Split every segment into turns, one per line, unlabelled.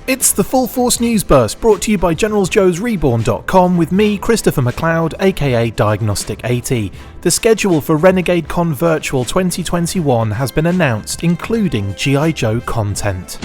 It's the Full Force News Burst, brought to you by GeneralsJoes Reborn.com with me, Christopher McLeod AKA Diagnostic 80. The schedule for Renegade Con Virtual 2021 has been announced, including G.I. Joe content.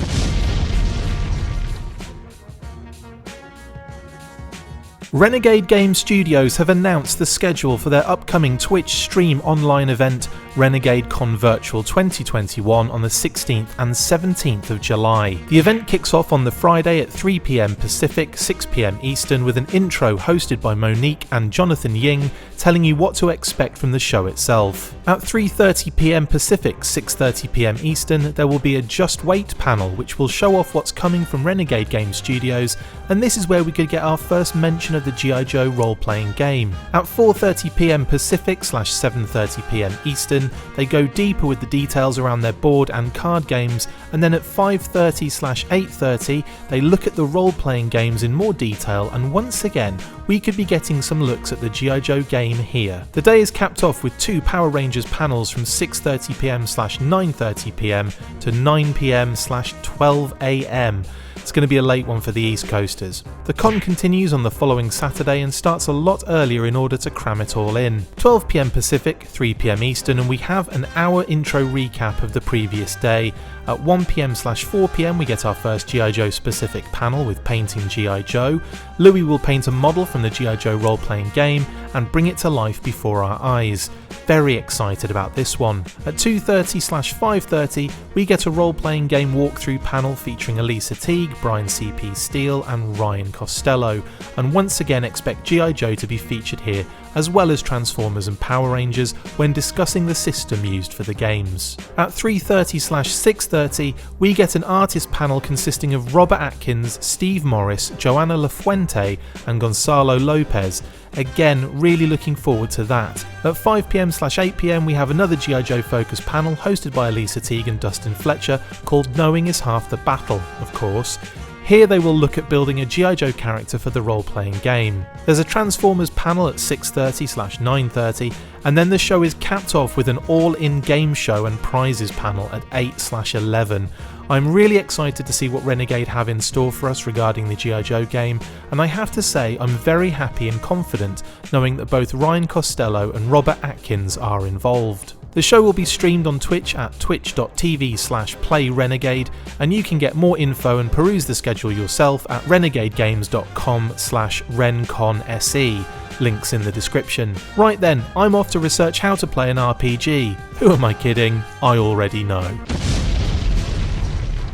Renegade Game Studios have announced the schedule for their upcoming Twitch stream online event Renegade Con Virtual 2021 on the 16th and 17th of July. The event kicks off on the Friday at 3 PM Pacific, 6 PM Eastern with an intro hosted by Monique and Jonathan Ying telling you what to expect from the show itself. At 3:30 PM Pacific, 6:30 PM Eastern, there will be a Just Wait panel which will show off what's coming from Renegade Game Studios, and this is where we could get our first mention of the G.I. Joe role-playing game. At 4:30 PM Pacific / 7:30 PM Eastern, they go deeper with the details around their board and card games, and then at 5:30 / 8:30, they look at the role-playing games in more detail, and once again, we could be getting some looks at the G.I. Joe game here. The day is capped off with two Power Rangers panels from 6:30 PM / 9:30 PM to 9 PM / 12 AM. It's going to be a late one for the East Coasters. The con continues on the following Saturday and starts a lot earlier in order to cram it all in. 12 PM Pacific, 3 PM Eastern, and we have an hour intro recap of the previous day. At 1 PM / 4 PM we get our first G.I. Joe specific panel with Painting G.I. Joe. Louis will paint a model from the G.I. Joe role-playing game and bring it to life before our eyes. Very excited about this one. At 2:30 / 5:30 we get a role-playing game walkthrough panel featuring Elisa Teague, Brian C.P. Steele and Ryan Costello, and once again expect G.I. Joe to be featured here, as well as Transformers and Power Rangers when discussing the system used for the games. At 3:30 / 6:30 we get an artist panel consisting of Robert Atkins, Steve Morris, Joanna Lafuente and Gonzalo Lopez. Again, really looking forward to that. At 5 PM / 8 PM we have another G.I. Joe focused panel hosted by Elisa Teague and Dustin Fletcher called Knowing is Half the Battle, of course. Here they will look at building a G.I. Joe character for the role-playing game. There's a Transformers panel at 6:30 / 9:30, and then the show is capped off with an all-in game show and prizes panel at 8 / 11. I'm really excited to see what Renegade have in store for us regarding the G.I. Joe game, and I have to say I'm very happy and confident knowing that both Ryan Costello and Robert Atkins are involved. The show will be streamed on Twitch at twitch.tv/playrenegade, and you can get more info and peruse the schedule yourself at renegadegames.com/renconsE. Links in the description. Right then, I'm off to research how to play an RPG. Who am I kidding? I already know.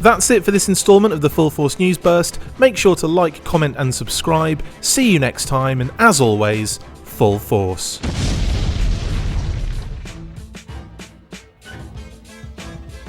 That's it for this instalment of the Full Force News Burst. Make sure to like, comment and subscribe. See you next time, and as always, Full Force.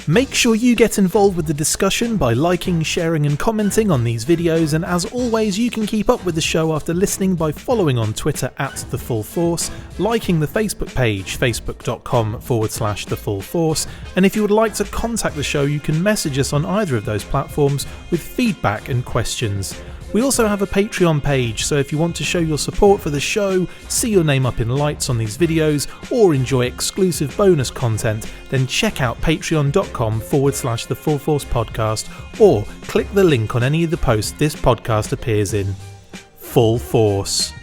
Make sure you get involved with the discussion by liking, sharing and commenting on these videos, and as always you can keep up with the show after listening by following on Twitter at The Full Force, liking the Facebook page facebook.com/The Full Force, and if you would like to contact the show you can message us on either of those platforms with feedback and questions. We also have a Patreon page, so if you want to show your support for the show, see your name up in lights on these videos, or enjoy exclusive bonus content, then check out patreon.com/The Full Force Podcast, or click the link on any of the posts this podcast appears in. Full Force.